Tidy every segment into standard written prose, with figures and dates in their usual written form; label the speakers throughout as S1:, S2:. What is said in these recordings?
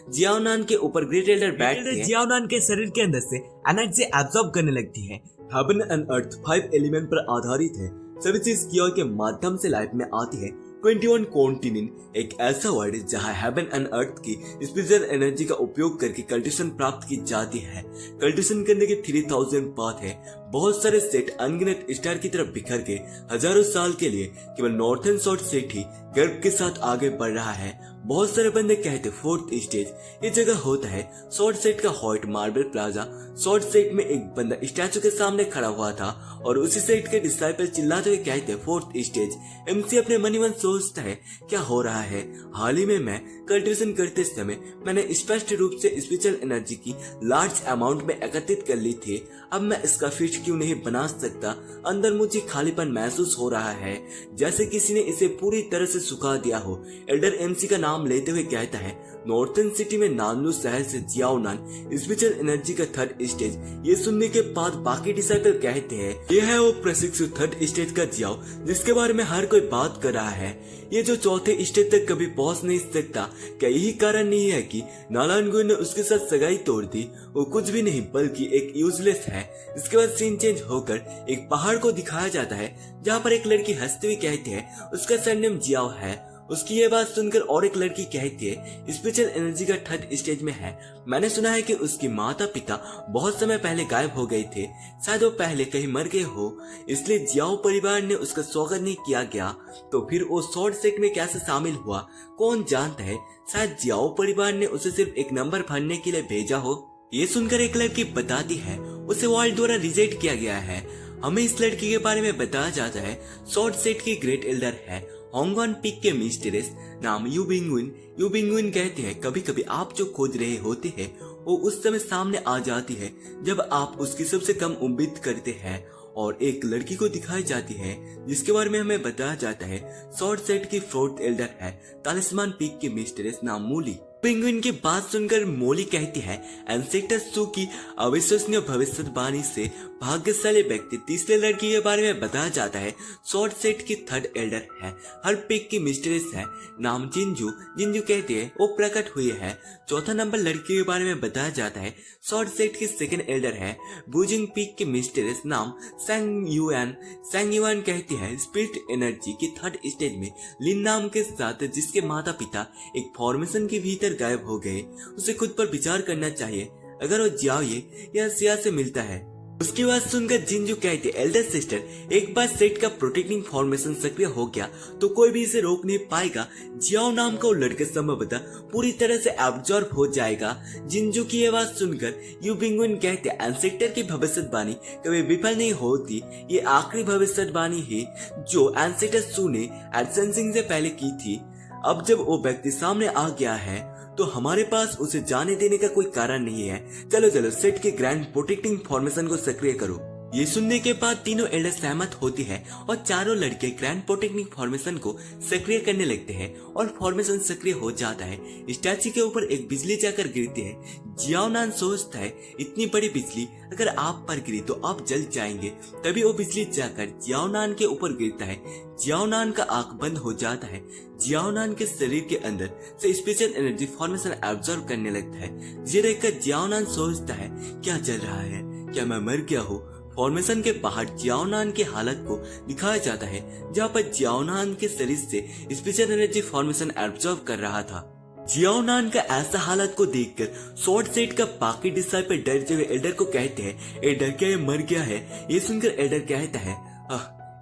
S1: जियाओनान के ऊपर great Elder बैठते हैं।
S2: जियाओनान के शरीर के अंदर से एनर्जी एब्जॉर्ब करने लगती है।
S1: हेवन एंड अर्थ 5 एलिमेंट पर आधारित है। सभी चीज किया के माध्यम से लाइफ में आती है। 21 कॉन्टिनेंट एक ऐसा वर्ल्ड है जहाँ हेवन एंड अर्थ की स्पिरिचुअल एनर्जी का उपयोग करके कल्टिवेशन प्राप्त की जाती है। कल्टिवेशन करने के 3000 पाथ है। बहुत सारे सेट अनगिनत स्टार की तरफ बिखर के हजारों साल के लिए केवल नॉर्थन शॉर्ट सेट ही गर्व के साथ आगे बढ़ रहा है। बहुत सारे बंदे कहते फोर्थ स्टेज ये जगह होता है। शॉर्ट सेट का hot marble plaza. Short set में एक बंदा स्टैचू के सामने खड़ा हुआ था और उसी सेट के डिसाइपल चिल्लाते हुए कहते फोर्थ स्टेज। एमसी अपने मन ही मन सोचता है क्या हो रहा है। हाल ही में मैं कल्टिवेशन करते समय मैंने स्पष्ट रूप से स्पिरिचुअल एनर्जी की लार्ज अमाउंट में एकत्रित कर ली थी। अब मैं इसका फिश क्यों नहीं बना सकता। अंदर मुझे खालीपन महसूस हो रहा है जैसे किसी ने इसे पूरी तरह से सुखा दिया हो। एल्डर एमसी का नाम लेते हुए कहता है नॉर्थन सिटी में नानलू शहर से जियाओनान स्पिरिचुअल एनर्जी का थर्ड स्टेज। ये सुनने के बाद बाकी डिसाइपल कहते हैं यह है वो प्रशिक्षु थर्ड स्टेज का जियाओ जिसके बारे में हर कोई बात कर रहा है। ये जो चौथे स्टेज तक कभी पहुंच नहीं सकता। क्या यही कारण नहीं है कि नालानगुई ने उसके साथ सगाई तोड़ दी। वो कुछ भी नहीं बल्कि एक यूजलेस है। इसके बाद सीन चेंज होकर एक पहाड़ को दिखाया जाता है जहाँ पर एक लड़की हंसते हुए कहती है उसका सरनेम जियाओ है। उसकी ये बात सुनकर और एक लड़की कहती है स्पिरिचुअल एनर्जी का थर्ड स्टेज में है। मैंने सुना है कि उसकी माता पिता बहुत समय पहले गायब हो गए थे। शायद वो पहले कहीं मर गए हो इसलिए जियाओ परिवार ने उसका स्वागत नहीं किया गया। तो फिर वो शॉर्ट सेट में कैसे शामिल हुआ कौन जानता है। शायद जियाओ परिवार ने उसे सिर्फ एक नंबर भरने के लिए भेजा हो। ये सुनकर एक लड़की बताती है उसे वर्ल्ड द्वारा रिजेक्ट किया गया है। हमें इस लड़की के बारे में बताया जाता है शॉर्ट सेट की ग्रेट एल्डर है। होंगवान पीक के मिस्टीरियस नाम यू बिंगुइन कहते हैं कभी कभी आप जो खोज रहे होते हैं वो उस समय सामने आ जाती है जब आप उसकी सबसे कम उम्मीद करते हैं। और एक लड़की को दिखाई जाती है जिसके बारे में हमें बताया जाता है शॉर्ट सेट की फोर्थ एल्डर है। तालिस्मान पीक के मिस्टीरियस नाम मूली। पेंगुइन की बात सुनकर मोली कहती है एंसेक्टर सू की अविश्वसनीय भविष्यवाणी से भाग्यशाली व्यक्ति तीसरे लड़की के बारे में बताया जाता है शॉर्ट सेट की थर्ड एल्डर है। हर पिक की मिस्ट्रेस है नाम जिंजू कहते हैं वो प्रकट हुई है। चौथा नंबर लड़की के बारे में बताया जाता है शॉर्ट सेट की सेकंड एल्डर है। बुजिंग पीक की मिस्ट्रेस नाम सैंग युआन कहती है स्पिरिट एनर्जी की थर्ड स्टेज में लिन नाम के साथ जिसके माता पिता एक फॉर्मेशन के भीतर गायब हो गए। उसे खुद पर विचार करना चाहिए अगर वो जियाओये या सिया से मिलता है। उसकी बात सुनकर जिंजू कहते एल्डर सिस्टर एक बार सेट का प्रोटेक्टिंग फॉर्मेशन सक्रिय हो गया तो कोई भी इसे रोक नहीं पाएगा। जियाओ नाम का वो लड़का संभवतः पूरी तरह से एब्जॉर्ब हो जाएगा। जिंजू की ये बात सुनकर यू बिंगुइन कहते एंसेक्टर की भविष्यवाणी कभी विफल नहीं होती। ये आखिरी भविष्यवाणी है जो एंसेक्टर सू ने एडसेंसिंग से पहले की थी। अब जब वो व्यक्ति सामने आ गया है तो हमारे पास उसे जाने देने का कोई कारण नहीं है। चलो सेट के ग्रैंड प्रोटेक्टिंग फॉर्मेशन को सक्रिय करो। ये सुनने के बाद तीनों एल्डर सहमत होती है और चारों लड़के ग्रैंड प्रोटेक्टिंग फॉर्मेशन को सक्रिय करने लगते हैं और फॉर्मेशन सक्रिय हो जाता है। स्टैचू के ऊपर एक बिजली जाकर गिरती है। जियाओनान सोचता है इतनी बड़ी बिजली अगर आप पर गिरी तो आप जल जाएंगे। तभी वो बिजली जाकर जियाओनान के ऊपर गिरता है। जियाओनान का आंख बंद हो जाता है। जियाओनान के शरीर के अंदर से स्पेशल एनर्जी फॉर्मेशन एब्जॉर्ब करने लगता है। ये देखकर जियाओनान सोचता है क्या चल रहा है, क्या मैं मर गया हूँ। फॉर्मेशन के बाहर जियाओनान की हालत को दिखाया जाता है जहाँ पर जियाओनान के शरीर से स्पेशल एनर्जी फॉर्मेशन एब्जॉर्ब कर रहा था। जियाओनान का ऐसा हालत को देखकर शॉर्ट सेट का बाकी डिसाइपल डरते हुए एल्डर को कहते हैं एल्डर क्या ये मर गया है। ये सुनकर एल्डर कहता है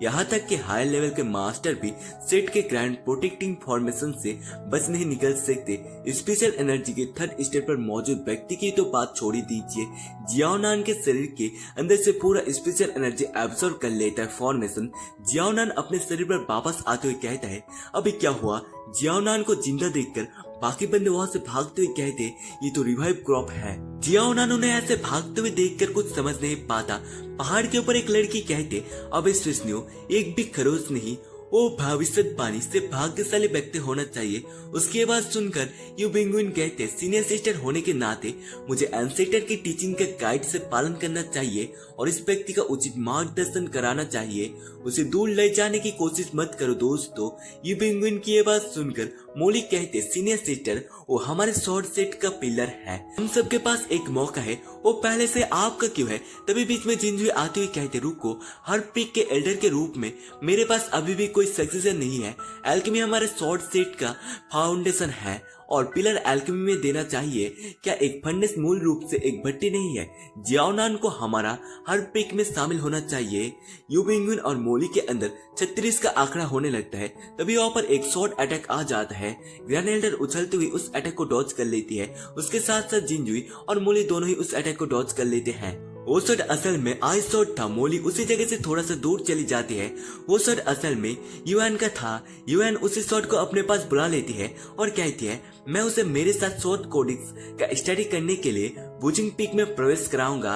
S1: यहाँ तक कि हाई लेवल के मास्टर भी सेट के ग्रैंड प्रोटेक्टिंग फॉर्मेशन से बच नहीं निकल सकते। स्पेशल एनर्जी के थर्ड स्टेज पर मौजूद व्यक्ति की तो बात छोड़ ही दीजिए। जियाओनान के शरीर के अंदर से पूरा स्पेशल एनर्जी एब्सॉर्ब कर लेता है फॉर्मेशन। जियाओनान अपने शरीर पर वापस आते हुए कहता है अभी क्या हुआ। जियाओनान को जिंदा देखकर बाकी बंदे वहां से भागते हुए कहते ये तो रिवाइव क्रॉप है। जियाओनान उन्हें ऐसे भागते हुए देखकर कुछ समझ नहीं पाता। पहाड़ के ऊपर एक लड़की कहते अब स्टेशनियो एक भी खरोच नहीं। वो भविष्यवाणी से भाग्यशाली व्यक्ति होना चाहिए। उसकी बात सुनकर यू बिंगुइन कहते सीनियर सिस्टर होने के नाते मुझे एंसेक्टर की टीचिंग के गाइड से पालन करना चाहिए और इस व्यक्ति का उचित मार्गदर्शन कराना चाहिए। उसे दूर ले जाने की कोशिश मत करो दोस्तों। यू बिंगुइन की ये बात सुनकर मोली कहते सीनियर सिस्टर वो हमारे स्वॉर्ड सेट का पिलर है, हम सबके पास एक मौका है, वो पहले से आपका क्यों है। तभी बीच में जिंजुई आते हुए कहते रुको, हर पिक के एल्डर के रूप में मेरे पास अभी भी कोई सक्सेसर नहीं है। एल्केमी हमारे स्वॉर्ड सेट का फाउंडेशन है और पिलर एल्केमी में देना चाहिए। क्या एक फर्नेस मूल रूप से एक भट्टी नहीं है? जियाओनान को हमारा हर पिक में शामिल होना चाहिए। यू बिंगविन और मोली के अंदर 36 का आंकड़ा होने लगता है। तभी वहां पर एक शॉर्ट अटैक आ जाता है। ग्रैंड एल्डर उछलते हुए उस अटैक को डॉज कर लेती है। उसके साथ साथ जिंजुई और मोली दोनों ही उस अटैक को डॉज कर लेते हैं। वो शॉट असल में आई शॉट था। मोली उसी जगह से थोड़ा सा दूर चली जाती है। वो शॉट असल में युआन का था। युआन उसी शॉट को अपने पास बुला लेती है और कहती है मैं उसे मेरे साथ शॉर्ट कोडिक्स का स्टडी करने के लिए बुजिंग पीक में प्रवेश कराऊंगा।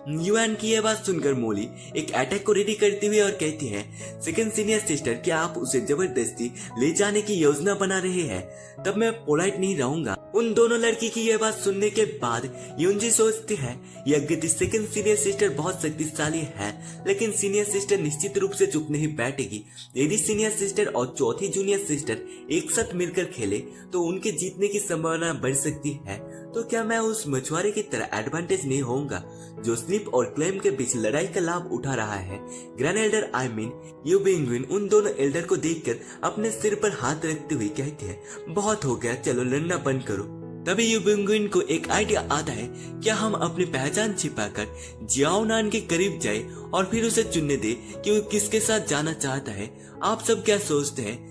S1: युआन की यह बात सुनकर मोली एक अटैक को रेडी करती हुई और कहती है सेकंड सीनियर सिस्टर, क्या आप उसे जबरदस्ती ले जाने की योजना बना रहे हैं? तब मैं पोलाइट नहीं रहूंगा। उन दोनों लड़की की यह बात सुनने के बाद युंजी सोचती है यद्यपि सेकंड सीनियर सिस्टर बहुत शक्तिशाली है, लेकिन सीनियर सिस्टर निश्चित रूप से चुप नहीं बैठेगी। यदि सीनियर सिस्टर और चौथी जूनियर सिस्टर एक साथ मिलकर खेले तो उनके जीतने की संभावना बढ़ सकती है। तो क्या मैं उस मछुआरे की तरह एडवांटेज नहीं होऊंगा जो स्लिप और क्लेम के बीच लड़ाई का लाभ उठा रहा है? Grand elder I mean you Bingwen उन दोनों एल्डर को देखकर अपने सिर पर हाथ रखते हुए कहते हैं बहुत हो गया, चलो लड़ना बंद करो। तभी यू बिंगविन को एक आइडिया आता है, क्या हम अपनी पहचान छिपाकर जियाओनान के करीब जाए और फिर उसे चुनने दे कि वो किसके साथ जाना चाहता है? आप सब क्या सोचते हैं?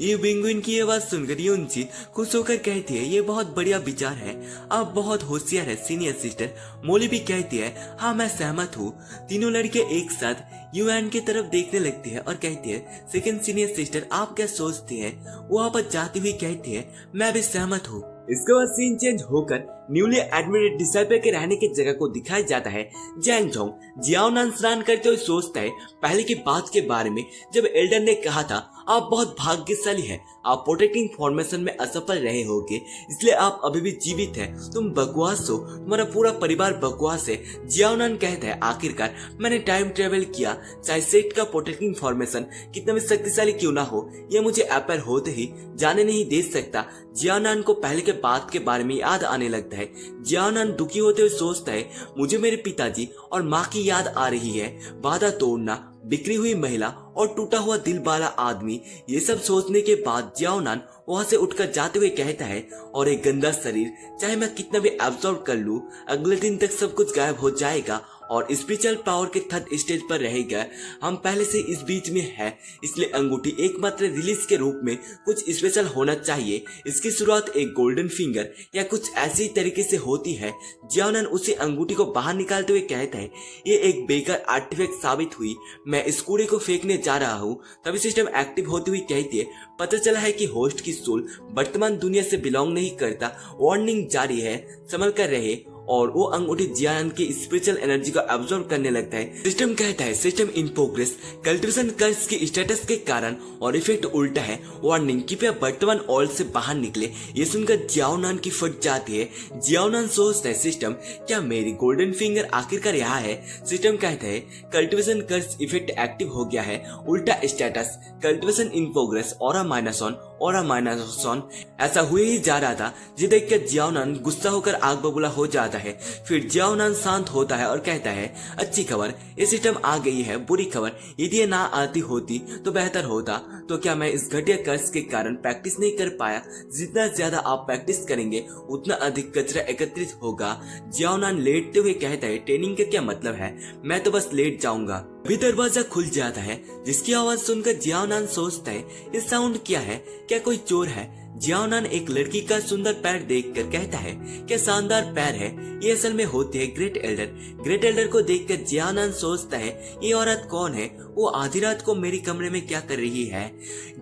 S1: ये बिंगविन की ये बात सुनकर युनची खुश होकर कहती है ये बहुत बढ़िया विचार है, आप बहुत होशियार है सीनियर सिस्टर। मोली भी कहती है हाँ मैं सहमत हूँ। तीनों लड़के एक साथ युआन की तरफ देखने लगती है और कहती है सेकंड सीनियर सिस्टर आप क्या सोचती है? वो वापस जाती हुई कहती है मैं भी सहमत हूँ। इसके बाद सीन चेंज होकर न्यूली एडमिटेड डिसाइपल के रहने की जगह को दिखाया जाता है। जैंग जोंग जियाओनान स्नान करते हुए सोचता है पहले की बात के बारे में जब एल्डर ने कहा था आप बहुत भाग्यशाली हैं, आप प्रोटेक्टिंग फॉर्मेशन में असफल रहे होगे इसलिए आप अभी भी जीवित हैं, तुम बकवास हो, तुम्हारा पूरा परिवार बकवास है। जियाओनान कहता है आखिरकार मैंने टाइम ट्रेवल किया, चाहे सेट का प्रोटेक्टिंग फॉर्मेशन कितना भी शक्तिशाली क्यों ना हो, यह मुझे एपर होते ही जाने नहीं दे सकता। जियाओनान को पहले के बात के बारे में याद आने लगता है। जियाओनान दुखी होते हुए सोचता है मुझे मेरे पिताजी और माँ की याद आ रही है, वादा तोड़ना, बिखरी हुई महिला और टूटा हुआ दिल वाला आदमी। ये सब सोचने के बाद जियाओनान वहां से उठकर जाते हुए कहता है और एक गंदा शरीर चाहे मैं कितना भी एब्जॉर्ब कर लूं, अगले दिन तक सब कुछ गायब हो जाएगा और स्पिरिचुअल पावर के थर्ड स्टेज पर रहेगा। हम पहले से इस बीच में है, इसलिए अंगूठी एकमात्र रिलीज के रूप में कुछ स्पेशल होना चाहिए। इसकी शुरुआत एक गोल्डन फिंगर या कुछ ऐसी तरीके से होती है। जियाओनान उसी अंगूठी को बाहर निकालते हुए कहता है ये एक बेकार आर्टिफैक्ट साबित हुई, मैं इस कूड़े को फेंकने जा रहा हूँ। तभी सिस्टम एक्टिव होती हुई कहती है पता चला है कि होस्ट की सोल वर्तमान दुनिया से बिलोंग नहीं करता, वार्निंग जारी है, संभल कर रहे। और वो अंगूठी जियान की स्पिरिचुअल एनर्जी को एब्जॉर्ब करने लगता है। सिस्टम कहता है सिस्टम इन प्रोग्रेस, कल्टिवेशन कर्स की स्टेटस के कारण और इफेक्ट उल्टा है, वार्निंग कृपया वर्तमान ऑल से बाहर निकले। ये सुनकर जियाओनान की फट जाती है। जियाओनान सोचता है सिस्टम क्या मेरी गोल्डन फिंगर आखिरकार यहाँ है? सिस्टम कहता है कल्टिवेशन कर्स इफेक्ट एक्टिव हो गया है, उल्टा status cultivation in progress, aura minus on. ऐसा हुए ही जा रहा था। ये देखकर जियाओनान गुस्सा होकर आग बबूला हो जाता है। फिर जियाओनान शांत होता है और कहता है अच्छी खबर, ये सिस्टम आ गई है। बुरी खबर, यदि ये ना आती होती तो बेहतर होता। तो क्या मैं इस घटिया कर्ज के कारण प्रैक्टिस नहीं कर पाया? जितना ज्यादा आप प्रैक्टिस करेंगे उतना अधिक कचरा एकत्रित होगा। जियाओनान लेटते हुए कहता है ट्रेनिंग का क्या मतलब है, मैं तो बस लेट जाऊंगा। अभी दरवाजा खुल जाता है जिसकी आवाज सुनकर जियाओनान सोचता है ये साउंड क्या है, क्या कोई चोर है? जियाओनान एक लड़की का सुंदर पैर देखकर कहता है क्या शानदार पैर है, ये असल में होती है ग्रेट एल्डर। ग्रेट एल्डर को देखकर जियाओनान सोचता है ये औरत कौन है, वो आधी रात को मेरे कमरे में क्या कर रही है?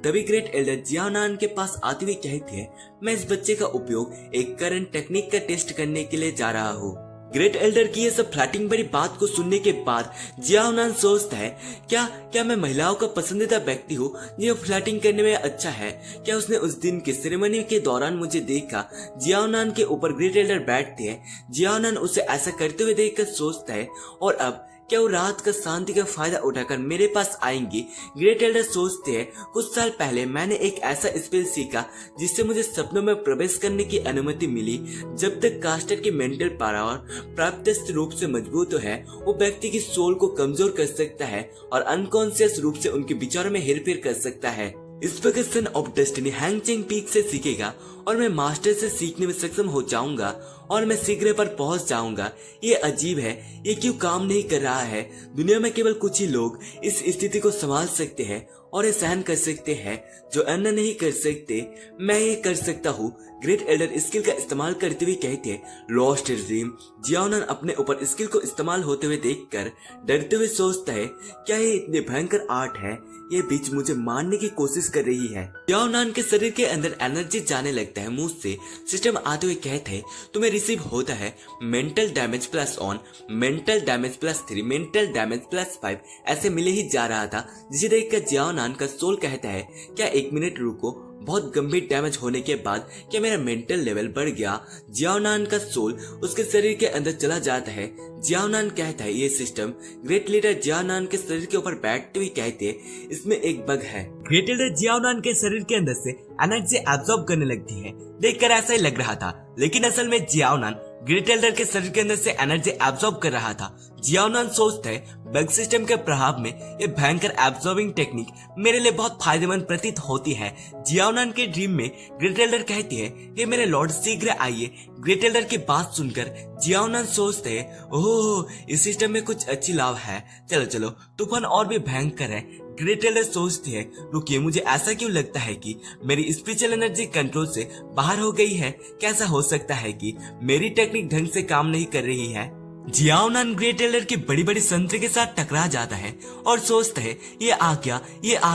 S1: तभी ग्रेट एल्डर जियाओनान के पास आते हुए कहती है मैं इस बच्चे का उपयोग एक करंट टेक्निक का टेस्ट करने के लिए जा रहा हूँ। ग्रेट एल्डर की ये सब फ्लैटिंग भरी बात को सुनने के बाद जियाओनान सोचता है क्या मैं महिलाओं का पसंदीदा व्यक्ति हूँ जो फ्लैटिंग करने में अच्छा है? क्या उसने उस दिन के सेरेमनी के दौरान मुझे देखा? जियाओनान के ऊपर ग्रेट एल्डर बैठते हैं। जियाओनान उसे ऐसा करते हुए देखकर सोचता है और अब क्या वो रात का शांति का फायदा उठाकर मेरे पास आएंगे? ग्रेट एल्डर सोचते हैं, कुछ साल पहले मैंने एक ऐसा स्पेल सीखा जिससे मुझे सपनों में प्रवेश करने की अनुमति मिली। जब तक कास्टर की मेंटल पावर प्राप्त रूप से मजबूत है, वो व्यक्ति की सोल को कमजोर कर सकता है और अनकॉन्शियस रूप से उनके विचारों में हेरफेर कर सकता है। इस वक्त सन ऑफ डेस्टिनी हैंगचेंग पीक से सीखेगा और मैं मास्टर से सीखने में सक्षम हो जाऊंगा और मैं शीघ्र पर पहुंच जाऊंगा। ये अजीब है, ये क्यों काम नहीं कर रहा है? दुनिया में केवल कुछ ही लोग इस स्थिति को संभाल सकते हैं और ये सहन कर सकते हैं जो अन्य नहीं कर सकते। मैं ये कर सकता हूँ। ग्रेट एल्डर स्किल का इस्तेमाल करते हुए कहते हैं, लॉस्ट ड्रीम। जियाओनान अपने ऊपर स्किल को इस्तेमाल होते हुए देखकर डरते हुए सोचता है, क्या ये इतनी भयंकर आर्ट है? ये बीच मुझे मारने की कोशिश कर रही है। जियाओनान के शरीर के अंदर एनर्जी जाने लगता है। मुंह से सिस्टम आते हुए कहते हैं, तुम्हें रिसीव होता है mental damage +1, mental damage +3, mental damage +5। ऐसे मिले ही जा रहा था, जिसे देखकर जियाओनान का सोल कहता है, क्या 1 मिनट रुको? बहुत गंभीर डैमेज होने के बाद क्या मेरा मेंटल लेवल बढ़ गया? जियाओनान का सोल उसके शरीर के अंदर चला जाता है। जियाओनान कहता है, ये सिस्टम। ग्रेट लीडर जियाओनान के शरीर के ऊपर बैठते हुए कहते हैं, इसमें एक बग है।
S2: ग्रेट लीडर जियाओनान के शरीर के अंदर से एनर्जी एब्जॉर्ब करने लगती है। देखकर ऐसा ही लग रहा था, लेकिन असल में जियाओनान ग्रेट एल्डर के शरीर के अंदर से एनर्जी एब्जॉर्ब कर रहा था। जियाओनान सोचता है, बग सिस्टम के प्रभाव में ये भयंकर एब्जॉर्बिंग टेक्निक मेरे लिए बहुत फायदेमंद प्रतीत होती है। जियाओनान के ड्रीम में ग्रेट एल्डर कहती है, ये मेरे लॉर्ड शीघ्र आइए। ग्रेट एल्डर की बात सुनकर जियाओनान सोचते है, ओह इस सिस्टम में कुछ अच्छी लाभ है। चलो चलो, तूफान और भी भयंकर है। ग्रेट एल्डर सोचती है, रुकिए, मुझे ऐसा क्यों लगता है कि मेरी स्पिरिचुअल एनर्जी कंट्रोल से बाहर हो गई है? कैसा हो सकता है कि मेरी टेक्निक ढंग से काम नहीं कर रही है? जियाओनान ग्रेट एल्डर की बड़ी बड़ी संतरी के साथ टकरा जाता है और सोचता है, ये आ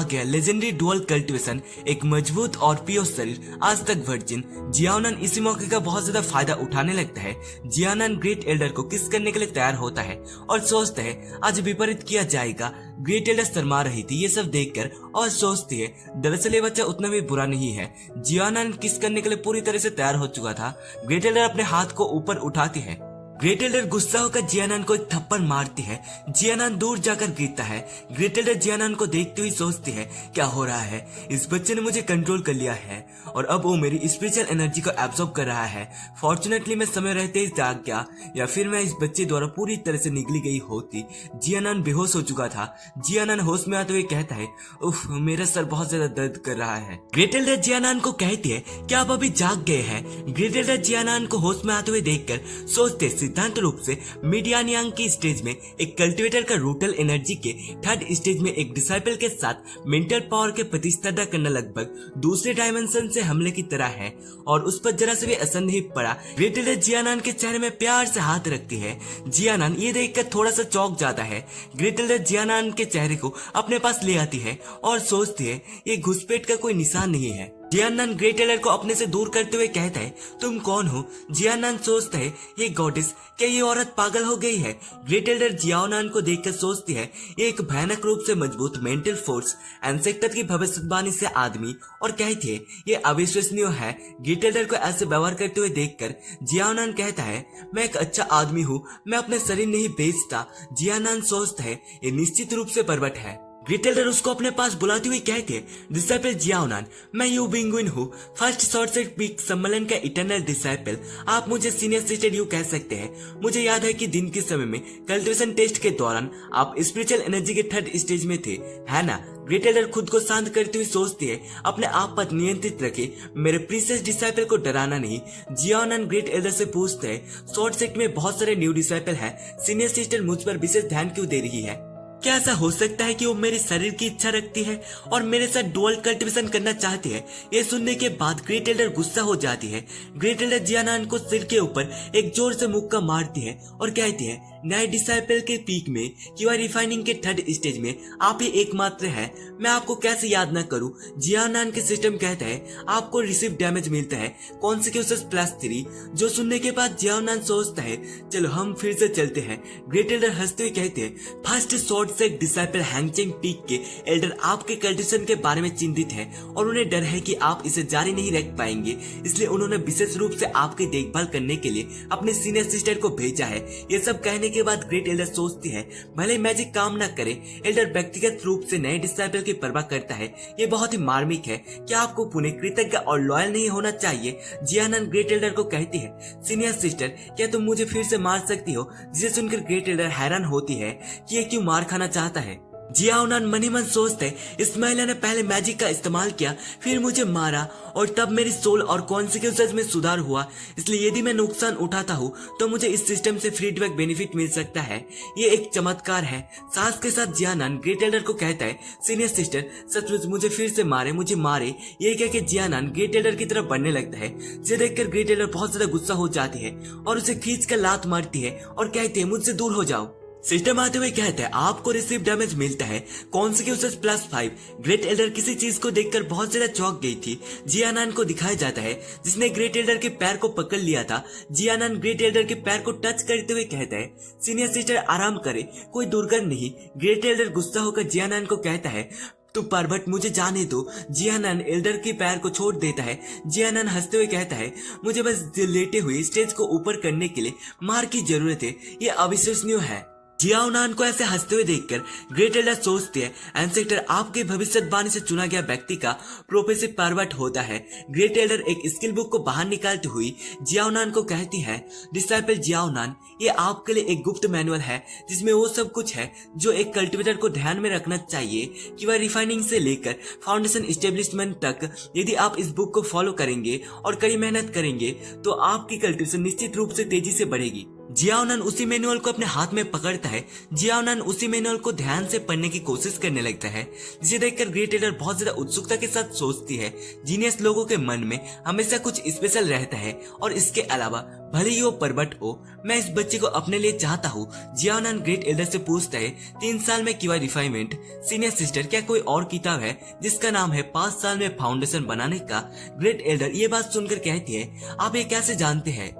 S2: गया लेजेंडरी डुअल कल्टिवेशन, एक मजबूत और प्योर शरीर, आज तक वर्जिन। जियाओनान इसी मौके का बहुत ज्यादा फायदा उठाने लगता है। जियाओनान ग्रेट एल्डर को किस करने के लिए तैयार होता है और सोचता है, आज विपरीत किया जाएगा। ग्रेट एल्डर शर्मा रही थी ये सब देखकर और सोचती है, दरअसल ये बच्चा उतना भी बुरा नहीं है। जियाओनान किस करने के लिए पूरी तरह से तैयार हो चुका था। ग्रेट एल्डर अपने हाथ को ऊपर उठाती है। ग्रेट एल्डर गुस्सा होकर जियाओनान को एक थप्पड़ मारती है। जियाओनान दूर जाकर गिरता है। ग्रेट एल्डर जियाओनान को देखते हुए सोचती है, क्या हो रहा है? इस बच्चे ने मुझे कंट्रोल कर लिया है और अब वो मेरी स्पिरिचुअल एनर्जी को एब्जॉर्ब कर रहा है। फॉर्चुनेटली मैं समय रहते ही जाग गया, या फिर मैं इस बच्चे द्वारा पूरी तरह से निगली गई होती। जियाओनान बेहोश हो चुका था। जियाओनान होश में आते हुए कहता है, उफ, मेरा सर बहुत ज्यादा दर्द कर रहा है। ग्रेट एल्डर जियाओनान को कहती है, क्या आप अभी जाग गए हैं? ग्रेट एल्डर जियाओनान को होश में आते हुए देखकर सोचते, सिद्धांत रूप से मिडियानियांग की स्टेज में एक कल्टिवेटर का रूटल एनर्जी के 3rd स्टेज में एक डिसाइपल के साथ मेंटल पावर के प्रतिस्पर्धा करना लगभग दूसरे डायमेंशन से हमले की तरह है और उस पर जरा से भी असर नहीं पड़ा। ग्रेट एल्डर जियाओनान के चेहरे में प्यार से हाथ रखती है। जियाओनान ये देखकर थोड़ा सा चौंक जाता है। ग्रेट एल्डर जियाओनान के चेहरे को अपने पास ले आती है और सोचती है, ये घुसपैठ का कोई निशान नहीं है। जियाओनान ग्रेट एल्डर को अपने से दूर करते हुए कहता है, तुम कौन हो? जियाओनान सोचता है, ये गॉडेस, क्या ये औरत पागल हो गई है? ग्रेट एल्डर जियाओनान को देखकर सोचती है, ये एक भयानक रूप से मजबूत मेंटल फोर्स एंसेक्टर की भविष्यवाणी से आदमी, और कहती है, ये अविश्वसनीय है। ग्रेट एल्डर को ऐसे व्यवहार करते हुए देखकर जियाओनान कहता है, मैं एक अच्छा आदमी हूँ, मैं अपने शरीर नहीं बेचता। जियाओनान सोचता है, ये निश्चित रूप से बर्बट है। ग्रेट एल्डर उसको अपने पास बुलाते हुए कहते हैं, डिसाइपल जियाओनान, मैं यू बिंगुइन हूँ, फर्स्ट सॉर्सेट पीक सम्मेलन का इटर्नल डिसाइपल। आप मुझे सीनियर सिस्टर यू कह सकते हैं। मुझे याद है कि दिन के समय में कल्टिवेशन टेस्ट के दौरान आप स्पिरिचुअल एनर्जी के 3rd स्टेज में थे, है ना? ग्रेट एल्डर खुद को शांत करते हुए सोचती है, अपने आप पर नियंत्रित रखे, मेरे प्रीसियस डिसाइपल को डराना नहीं। जियाओनान ग्रेट एल्डर से पूछते हैं, शॉर्ट सेट में बहुत सारे न्यू डिसाइपल हैं, सीनियर सिस्टर मुझ पर विशेष ध्यान क्यों दे रही है? क्या ऐसा हो सकता है कि वो मेरे शरीर की इच्छा रखती है और मेरे साथ डुअल कल्टिवेशन करना चाहती है? ये सुनने के बाद ग्रेट एल्डर गुस्सा हो जाती है। ग्रेट एल्डर जियाओनान को सिर के ऊपर एक जोर से मुक्का मारती है और कहती है, नए डिसाइपल के पीक में क्यूआई रिफाइनिंग के 3rd स्टेज में आप ही एकमात्र हैं, मैं आपको कैसे याद न करूं? जियाओनान के सिस्टम कहता है, आपको रिसीव डैमेज मिलता है कॉन्सिक्यूशंस +3। जो सुनने के बाद जियाओनान सोचता है, चलो हम फिर से चलते हैं। ग्रेट एल्डर हंसते हुए कहते हैं, फर्स्ट शॉर्ट से डिसाइपल हैंगचेंग पीक के एल्डर आपके कल्टिवेशन के बारे में चिंतित है और उन्हें डर है कि आप इसे जारी नहीं रख पाएंगे, इसलिए उन्होंने विशेष रूप से आपकी देखभाल करने के लिए अपने सीनियर सिस्टर को भेजा है। ये सब कहने के बाद ग्रेट एल्डर सोचती है भले मैजिक काम न करे, एल्डर व्यक्तिगत रूप से नए डिसाइपल की परवाह करता है। ये बहुत ही मार्मिक है। क्या आपको पुणे कृतज्ञ और लॉयल नहीं होना चाहिए? जियानन ग्रेट एल्डर को कहती है, सीनियर सिस्टर क्या तुम मुझे फिर से मार सकती हो? जिसे सुनकर ग्रेट एल्डर हैरान होती है कि ये क्यों मार खाना चाहता है। जियाओनान मन ही मन सोचते हैं, इस महिला ने पहले मैजिक का इस्तेमाल किया, फिर मुझे मारा और तब मेरी सोल और कॉन्सिक्वेंसेस में सुधार हुआ। इसलिए यदि मैं नुकसान उठाता हूँ तो मुझे इस सिस्टम से फीडबैक बेनिफिट मिल सकता है। ये एक चमत्कार है। सास के साथ जियानान ग्रेट एल्डर को कहता है, सीनियर सिस्टर सचमुच मुझे फिर से मारे, मुझे मारे। ये कह के जियानान ग्रेट एल्डर की तरफ बढ़ने लगता है। जिसे देखकर ग्रेट एल्डर बहुत ज्यादा गुस्सा हो जाती है और उसे खींच कर लात मारती है और कहती है, मुझसे दूर हो जाओ। सिस्टम आते हुए कहते हैं, आपको रिसीव डैमेज मिलता है कॉन्सिक्वेंसेस +5। ग्रेट एल्डर किसी चीज को देखकर बहुत ज्यादा चौंक गई थी। जियानान को दिखाया जाता है जिसने ग्रेट एल्डर के पैर को पकड़ लिया था। जियानान ग्रेट एल्डर के पैर को टच करते हुए कहता है, सीनियर सिस्टर आराम करे, कोई दुर्गंध नहीं। ग्रेट एल्डर गुस्सा होकर जियानान को कहता है, तू परबट मुझे जाने दो। जियानान एल्डर के पैर को छोड़ देता है। जियानान हंसते हुए कहता है, मुझे बस लेटे हुए स्टेज को ऊपर करने के लिए मार की जरूरत है। ये अविश्वसनीय है। जियाओनान को ऐसे हंसते हुए देखकर ग्रेट एल्डर सोचती है, एंसेक्टर आपके भविष्यवाणी से चुना गया व्यक्ति का प्रोफेसिव परवर्ट होता है। ग्रेट एल्डर एक स्किल बुक को बाहर निकालती हुई जियाओनान को कहती है, डिसाइपल जियाओनान, ये आपके लिए एक गुप्त मैनुअल है जिसमें वो सब कुछ है जो एक कल्टिवेटर को ध्यान में रखना चाहिए कि वह रिफाइनिंग से लेकर फाउंडेशन एस्टेब्लिशमेंट तक। यदि आप इस बुक को फॉलो करेंगे और कड़ी मेहनत करेंगे तो आपकी कल्टिवेशन निश्चित रूप से तेजी से बढ़ेगी। जियाओनान उसी मैनुअल को अपने हाथ में पकड़ता है। जियाओनान उसी मैनुअल को ध्यान से पढ़ने की कोशिश करने लगता है, जिसे देखकर ग्रेट एल्डर बहुत ज्यादा उत्सुकता के साथ सोचती है, जीनियस लोगों के मन में हमेशा कुछ स्पेशल रहता है और इसके अलावा भले ही वो परबट हो, मैं इस बच्चे को अपने लिए चाहता हूँ। जियाओनान ग्रेट एल्डर से पूछता है, 3 साल में किया रिफाइनमेंट। सीनियर सिस्टर क्या कोई और किताब है जिसका नाम है 5 साल में फाउंडेशन बनाने का? ग्रेट एल्डर ये बात सुनकर कहती है, आप ये कैसे जानते हैं?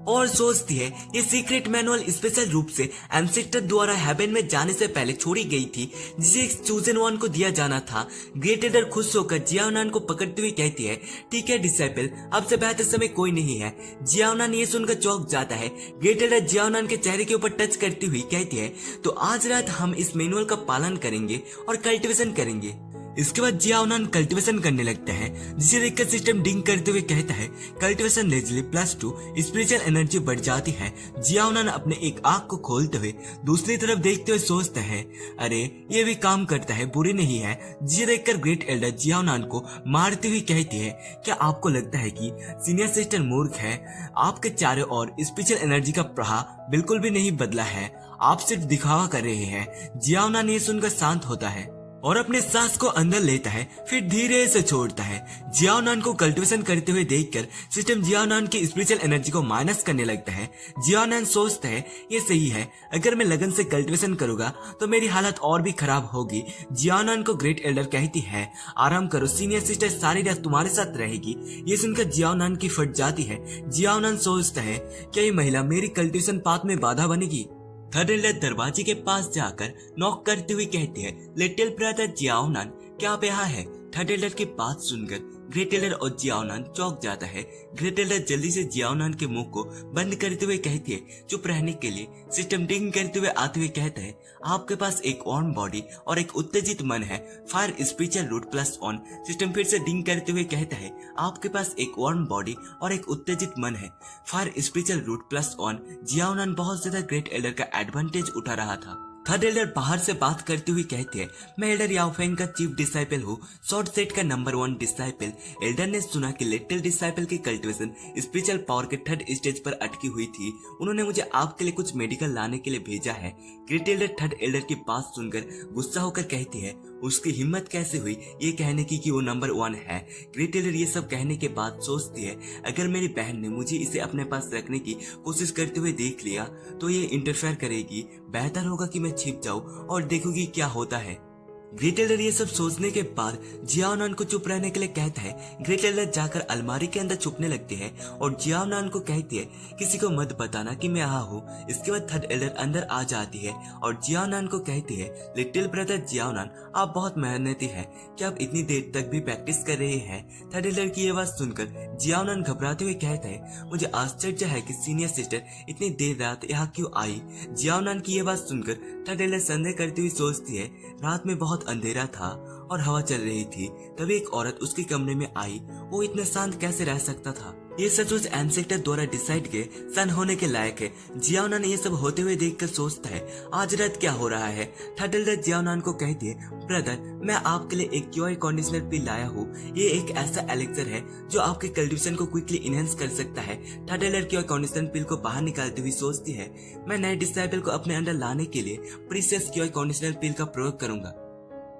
S2: और सोचती है, ये सीक्रेट मैनुअल स्पेशल रूप से एंसेक्टर द्वारा हेवन में जाने से पहले छोड़ी गई थी, जिसे एक चूजन वन को दिया जाना था। ग्रेट एल्डर खुश होकर जियाओनान को पकड़ती हुई कहती है, ठीक है डिसाइपल, अब से बेहतर समय कोई नहीं है। जियाओनान ये सुनकर चौंक जाता है। ग्रेट एल्डर जियाओनान के चेहरे के ऊपर टच करती हुई कहती है, तो आज रात हम इस मैनुअल का पालन करेंगे और कल्टिवेशन करेंगे। इसके बाद जियाओनान कल्टिवेशन करने लगता है, जिसे देखकर सिस्टम डिंग करते हुए कहता है, कल्टिवेशन लेजली +2 स्पिरिचुअल एनर्जी बढ़ जाती है। जियाओनान अपने एक आंख को खोलते हुए दूसरी तरफ देखते हुए सोचता है, अरे ये भी काम करता है, बुरी नहीं है। जिसे देखकर ग्रेट एल्डर जियाओनान को मारती हुई कहती है, क्या आपको लगता है कि सीनियर सिस्टर मूर्ख है? आपके चारों ओर स्पिरिचुअल एनर्जी का प्रवाह बिल्कुल भी नहीं बदला है, आप सिर्फ दिखावा कर रहे हैं। जियाओनान ये सुनकर शांत होता है और अपने सांस को अंदर लेता है, फिर धीरे से छोड़ता है। जियाओनान को कल्टिवेशन करते हुए देखकर सिस्टम जियाओनान की स्पिरिचुअल एनर्जी को माइनस करने लगता है। जियाओनान सोचता है, ये सही है, अगर मैं लगन से कल्टिवेशन करूंगा तो मेरी हालत और भी खराब होगी। जियाओनान को ग्रेट एल्डर कहती है, आराम करो, सीनियर सिस्टर सारी रात तुम्हारे साथ रहेगी। ये सुनकर जियाओनान की फट जाती है। जियाओनान सोचता है, क्या ये महिला मेरी कल्टिवेशन पाथ में बाधा बनेगी? थर्ड एल्डर दरवाजे के पास जाकर नॉक करते हुए कहती है, लिटिल ब्रदर जियाओनान, क्या आप यहाँ है? थर्ड एल्डर की बात सुनकर ग्रेट एल्डर और जियाओनान चौंक जाता है। ग्रेट एल्डर जल्दी से जियाओनान के मुंह को बंद करते हुए कहती है, चुप रहने के लिए। सिस्टम डिंग करते हुए आते हुए कहता है, आपके पास एक वार्म बॉडी और एक उत्तेजित मन है, फायर स्पिरिचुअल रूट +1। सिस्टम फिर से डिंग करते हुए कहता है, आपके पास एक वार्म बॉडी और एक उत्तेजित मन है, फायर स्पिरिचुअल रूट +1। जियाओनान बहुत ज्यादा ग्रेट एल्डर का एडवांटेज उठा रहा था। थर्ड एल्डर बाहर से बात करती हुई कहती है, मैं एल्डर याओफेंग का चीफ डिसाइपल हूँ, शॉर्ट सेट का नंबर 1 डिसाइपल। एल्डर ने सुना कि लिटिल डिसाइपल की कल्टिवेशन स्पिरिचुअल पावर के 3rd स्टेज पर अटकी हुई थी। उन्होंने मुझे आपके लिए कुछ मेडिकल लाने के लिए भेजा है। ग्रेट एल्डर थर्ड एल्डर की बात सुनकर गुस्सा होकर कहती है, उसकी हिम्मत कैसे हुई ये कहने की कि वो नंबर 1 है। ग्रेट एल्डर ये सब कहने के बाद सोचती है, अगर मेरी बहन ने मुझे इसे अपने पास रखने की कोशिश करते हुए देख लिया तो ये इंटरफेयर करेगी। बेहतर होगा कि मैं छिप जाऊं और देखूंगी क्या होता है। ग्रेट एल्डर ये सब सोचने के बाद जियाओनान को चुप रहने के लिए कहता है। ग्रेट एल्डर जाकर अलमारी के अंदर छुपने लगती है और जियाओनान को कहती है किसी को मत बताना कि मैं यहाँ हूँ। इसके बाद थर्ड एल्डर अंदर आ जाती है और जियाओनान को कहती है, लिटिल ब्रदर जियाओनान, आप बहुत मेहनती हैं कि आप इतनी देर तक भी प्रैक्टिस कर रहे हैं। थर्ड एल्डर की ये बात सुनकर जियाओनान घबराते हुए कहता है, मुझे आश्चर्य है कि सीनियर सिस्टर इतनी देर रात यहाँ क्यों आई। जियाओनान की ये बात सुनकर थर्ड एल्डर संदेह करती हुई सोचती है, रात में बहुत अंधेरा था और हवा चल रही थी, तभी एक औरत उसके कमरे में आई। वो इतना शांत कैसे रह सकता था। ये सचमुच एंसेक्टर द्वारा डिसाइड के सन होने के लायक है। जियाओनान ये सब होते हुए देखकर सोचता है, आज रात क्या हो रहा है। थर्ड एल्डर जियाओनान को कहती है, ब्रदर, मैं आपके लिए एक क्यूआई कंडीशनर पिल लाया हूँ। ये एक ऐसा एलेक्सर है जो आपके कल्टीवेशन को क्विकली इनहेंस कर सकता है। थर्ड एल्डर क्यूआई कंडीशनर पिल को बाहर निकालती हुई सोचती है, मैं नए डिसाइबल को अपने अंडर लाने के लिए प्रीसियस क्यूआई कंडीशनर पिल का प्रयोग करूंगा।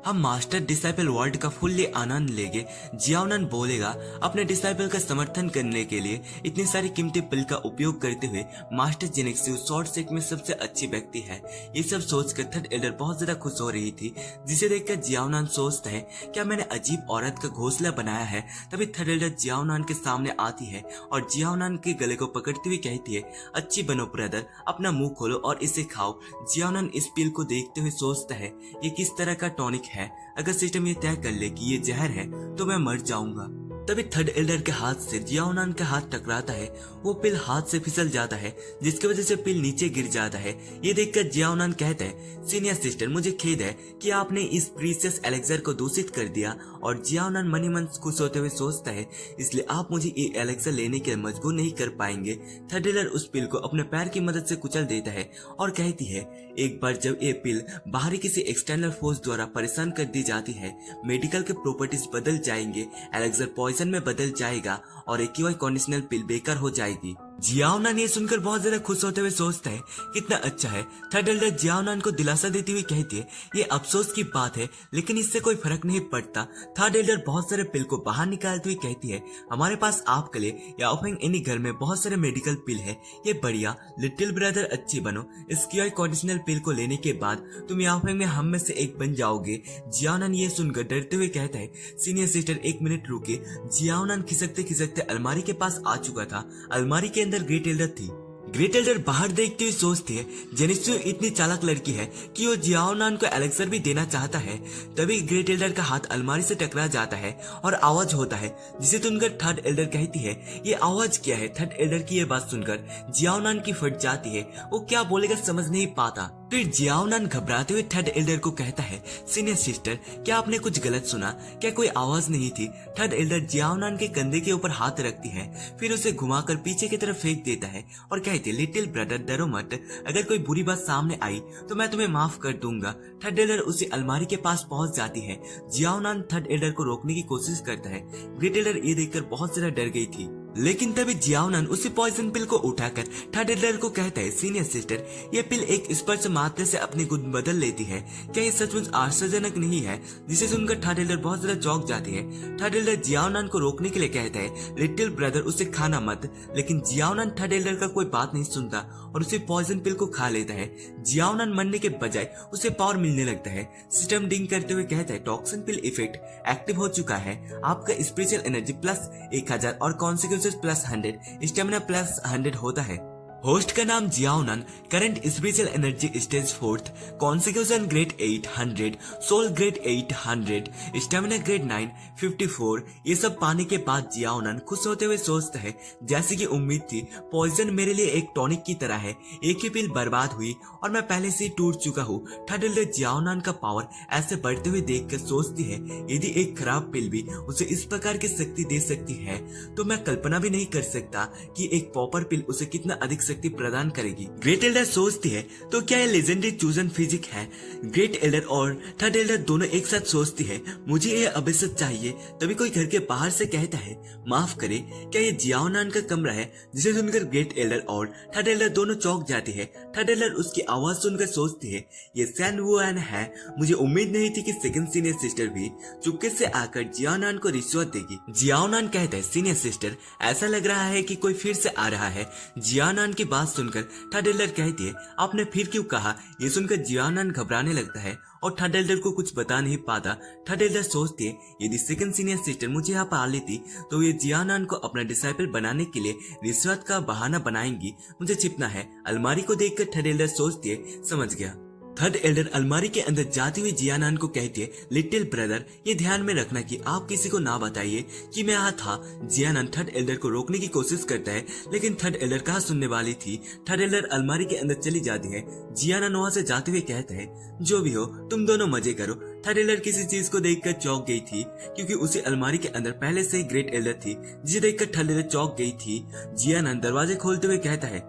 S2: हम मास्टर डिसाइपल वर्ल्ड का फुल्ली आनंद लेंगे। जियाओनान बोलेगा, अपने डिसाइपल का समर्थन करने के लिए इतनी सारी कीमती पिल का उपयोग करते हुए मास्टर जेनेक्सियो शॉर्ट सेट में सबसे अच्छी व्यक्ति है। ये सब सोचकर थर्ड एल्डर बहुत ज्यादा खुश हो रही थी, जिसे देखकर जियाओनान सोचता है, क्या मैंने अजीब औरत का घोंसला बनाया है। तभी थर्ड एल्डर जियाओनान के सामने आती है और जियाओनान के गले को पकड़ती हुई कहती है, अच्छी बनो ब्रदर, अपना मुंह खोलो और इसे खाओ। जियाओनान इस पिल को देखते हुए सोचता है, ये किस तरह का टॉनिक है। अगर सिस्टम ये तय कर ले कि ये जहर है तो मैं मर जाऊंगा। तभी थर्ड एल्डर के हाथ से जियाओनान का हाथ टकराता है। वो पिल हाथ से फिसल जाता है, जिसकी वजह से पिल नीचे गिर जाता है। ये देखकर जियाओनान कहता है, सीनियर सिस्टर, मुझे खेद है कि आपने इस प्रीसियस एलेक्सर को दूषित कर दिया। और जियाओनान मनी मन खुश होते हुए सोचता है, इसलिए आप मुझे ये एलेक्सर लेने के लिए मजबूर नहीं कर पाएंगे। थर्ड एल्डर उस पिल को अपने पैर की मदद से कुचल देता है और कहती है, एक बार जब ये पिल बाहरी किसी एक्सटर्नल फोर्स द्वारा परेशान कर दी जाती है, मेडिकल के प्रॉपर्टीज बदल जाएंगे, एलेक्सर पॉइजन में बदल जाएगा और एक कंडीशनल पिल बेकार हो जाएगी। जियाओनान ये सुनकर बहुत ज्यादा खुश होते हुए सोचता है, कितना अच्छा है। थर्ड एल्डर जियाओनान को दिलासा देती हुई कहती है, ये अफसोस की बात है लेकिन इससे कोई फर्क नहीं पड़ता। थर्ड एल्डर बहुत सारे पिल को बाहर निकालती हुई कहती है, हमारे पास आपके लिए याओफेंग एनी घर में बहुत सारे मेडिकल पिल है, ये बढ़िया। लिटिल ब्रदर, अच्छी बनो। इस क्यूआई कंडीशनल पिल को लेने के बाद तुम याओफेंग में हम में से एक बन जाओगे। जियाओनान ये सुनकर डरते हुए कहता है, सीनियर सिस्टर एक मिनट रुके। जियाओनान खिसकते खिसकते अलमारी के पास आ चुका था। अलमारी के अंदर ग्रेट एल्डर थी। ग्रेट एल्डर बाहर देखते हुए सोचती है, जेनित्सु इतनी चालाक लड़की है कि वो जियाओनान को एलेक्सर भी देना चाहता है। तभी ग्रेट एल्डर का हाथ अलमारी से टकरा जाता है और आवाज होता है, जिसे सुनकर थर्ड एल्डर कहती है, ये आवाज क्या है। थर्ड एल्डर की ये बात सुनकर जियाओनान की फट जाती है। वो क्या बोलेगा समझ नहीं पाता। फिर जियाओनान घबराते हुए थर्ड एल्डर को कहता है, सीनियर सिस्टर, क्या आपने कुछ गलत सुना? क्या कोई आवाज नहीं थी? थर्ड एल्डर जियाओनान के कंधे के ऊपर हाथ रखती है, फिर उसे घुमाकर पीछे की तरफ फेंक देता है और कहती है, लिटिल ब्रदर, डरो मत। अगर कोई बुरी बात सामने आई तो मैं तुम्हें माफ कर दूंगा। थर्ड एल्डर उसी अलमारी के पास पहुंच जाती है। जियाओनान थर्ड एल्डर को रोकने की कोशिश करता है। ग्रेट एल्डर ये देखकर बहुत ज्यादा डर गई थी, लेकिन तभी जियाओनान उसी पॉइजन पिल को उठाकर थर्ड एल्डर को कहता है, सीनियर सिस्टर, ये पिल एक स्पर्श मात्र से अपनी गुण बदल लेती है। क्या ये सचमुच आश्चर्यजनक नहीं है? जिसे सुनकर थर्ड एल्डर बहुत ज्यादा चौंक जाती है। थर्ड एल्डर जियाओनान को रोकने के लिए कहता है, लिटिल ब्रदर, उसे खाना मत। लेकिन जियाओनान थर्ड एल्डर का कोई बात नहीं सुनता और उसे पॉइजन पिल को खा लेता है। जियाओनान मरने के बजाय उसे पावर मिलने लगता है। सिस्टम डिंग करते हुए कहता है, टॉक्सिन पिल इफेक्ट एक्टिव हो चुका है। आपका स्पिरिचुअल एनर्जी प्लस 1000 और कॉन्सिक्वेंसेस प्लस 100, स्टेमिना प्लस 100 होता है। होस्ट का नाम Xiaonan, current spiritual energy stage 4th, consecution grade 800, soul grade 800, stamina grade 954। ये सब पाने के बाद जियाओनान खुश होते हुए सोचता है, जैसे कि उम्मीद थी, पॉइजन मेरे लिए एक टॉनिक की तरह है। एक ही पिल बर्बाद हुई और मैं पहले से ही टूट चुका हूँ। थर्ड एल्डर जियाओनान का पावर ऐसे बढ़ते हुए देखकर सोचती है, यदि एक खराब पिल भी उसे इस प्रकार की शक्ति दे सकती है तो मैं कल्पना भी नहीं कर सकता कि एक प्रॉपर पिल उसे कितना अधिक शक्ति प्रदान करेगी। ग्रेट एल्डर सोचती है, तो क्या ये लेजेंडरी चूजन फिजिक है? ग्रेट एल्डर और थर्ड एल्डर दोनों एक साथ सोचती है, मुझे ये अभिषेक चाहिए। तभी कोई घर के बाहर से कहता है, माफ करे, क्या ये जियाओनान का कमरा है? जिसे सुनकर ग्रेट एल्डर और थर्ड एल्डर दोनों चौंक जाती है। थर्ड एल्डर उसकी आवाज सुनकर सोचती है, ये सैन वुआन है। मुझे उम्मीद नहीं थी कि सेकंड सीनियर सिस्टर भी चुपके से आकर जियाओनान को रिश्वत देगी। जियाओनान कहता है, सीनियर सिस्टर, ऐसा लग रहा है कि कोई फिर से आ रहा है। जियाओनान की बात सुनकर थर्ड एल्डर कहती है, आपने फिर क्यों कहा? ये सुनकर जियाओनान घबराने लगता है और थर्ड एल्डर को कुछ बता नहीं पाता। थर्ड एल्डर सोचती है, यदि सेकंड सीनियर सिस्टर मुझे यहाँ पा लेती तो ये जियाओनान को अपना डिसाइपल बनाने के लिए रिश्वत का बहाना बनाएंगी। मुझे छिपना है। अलमारी को देखकर थर्ड एल्डर सोचती है, समझ गया। थर्ड एल्डर अलमारी के अंदर जाती हुई जियाओनान को कहती है, लिटिल ब्रदर, ये ध्यान में रखना कि आप किसी को ना बताइए कि मैं यहाँ था। जियाओनान थर्ड एल्डर को रोकने की कोशिश करता है, लेकिन थर्ड एल्डर कहाँ सुनने वाली थी। थर्ड एल्डर अलमारी के अंदर चली जाती है। जियाओनान वहां से जाते हुए कहता है, जो भी हो तुम दोनों मजे करो। थर्ड एल्डर किसी चीज को देखकर चौंक गई थी, क्योंकि उसी अलमारी के अंदर पहले से ही ग्रेट एल्डर थी, जिसे देखकर थर्ड एल्डर चौंक गई थी। जियाओनान दरवाजे खोलते हुए कहता है,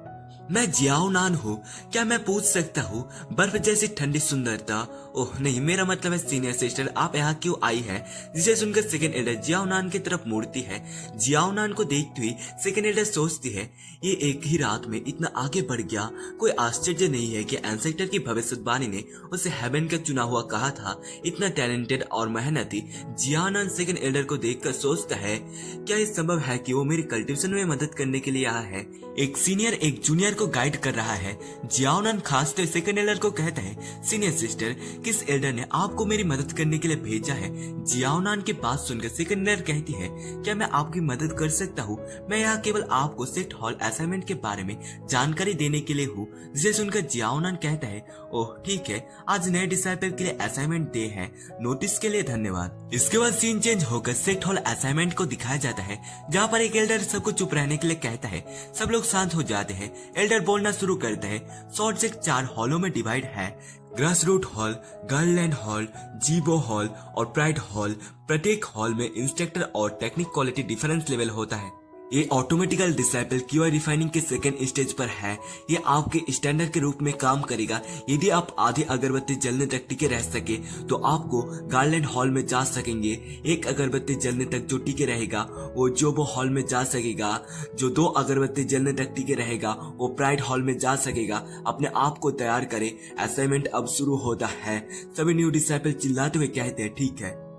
S2: मैं जियाओनान हूँ, क्या मैं पूछ सकता हूँ? बर्फ जैसी ठंडी सुंदरता। ओह नहीं, मेरा मतलब है सीनियर सिस्टर, आप यहाँ क्यों आई है? जिसे सुनकर सेकंड एल्डर जियाओनान की तरफ मुड़ती है। जियाओनान को देखती हुई सेकंड एल्डर सोचती है, ये एक ही रात में इतना आगे बढ़ गया। कोई आश्चर्य नहीं है कि एंसेक्टर की भविष्यवाणी ने उसे हेवन का चुना हुआ कहा था। इतना टैलेंटेड और मेहनती। जियाओनान सेकंड एल्डर को देखकर सोचता है, क्या ये संभव है कि वो मेरी कल्टीवेशन में मदद करने के लिए आया है? एक सीनियर एक जूनियर को गाइड कर रहा है। जियाओनान खासते सेकंड एल्डर को कहता है, सीनियर सिस्टर, किस एल्डर ने आपको मेरी मदद करने के लिए भेजा है? जियाओनान की बात सुनकर सेकंड एल्डर कहती है, क्या मैं आपकी मदद कर सकता हूँ? मैं यहाँ केवल आपको सेक्ट हॉल असाइनमेंट के बारे में जानकारी देने के लिए हूँ। जिसे सुनकर जियाओनान कहता है, ओह ठीक है, आज नए डिसाइपल के लिए असाइनमेंट डे है, नोटिस के लिए धन्यवाद। इसके बाद सीन चेंज होकर सेक्ट हॉल असाइनमेंट को दिखाया जाता है, जहाँ पर एक एल्डर सबको चुप रहने के लिए कहता है। सब लोग शांत हो जाते हैं। एल्डर बोलना शुरू करते हैं। शॉर्ट से 4 हॉलों में डिवाइड है, ग्रास रूट हॉल, गर्ललैंड हॉल, जीबो हॉल और प्राइड हॉल। प्रत्येक हॉल में इंस्ट्रक्टर और टेक्निक क्वालिटी डिफरेंस लेवल होता है। ये ऑटोमेटिकल डिसाइपल क्यूआई रिफाइनिंग के सेकंड स्टेज पर है। ये आपके स्टैंडर्ड के रूप में काम करेगा। यदि आप आधी अगरबत्ती जलने तक टिके रह सके तो आपको गार्लैंड हॉल में जा सकेंगे। एक अगरबत्ती जलने तक जो टिके रहेगा वो जोबो हॉल में जा सकेगा। जो 2 अगरबत्ती जलने तक टिके रहेगा वो प्राइड हॉल में जा सकेगा। अपने आप को तैयार करें, असाइनमेंट अब शुरू होता है। सभी न्यू डिसाइपल चिल्लाते हुए कहते हैं, ठीक है।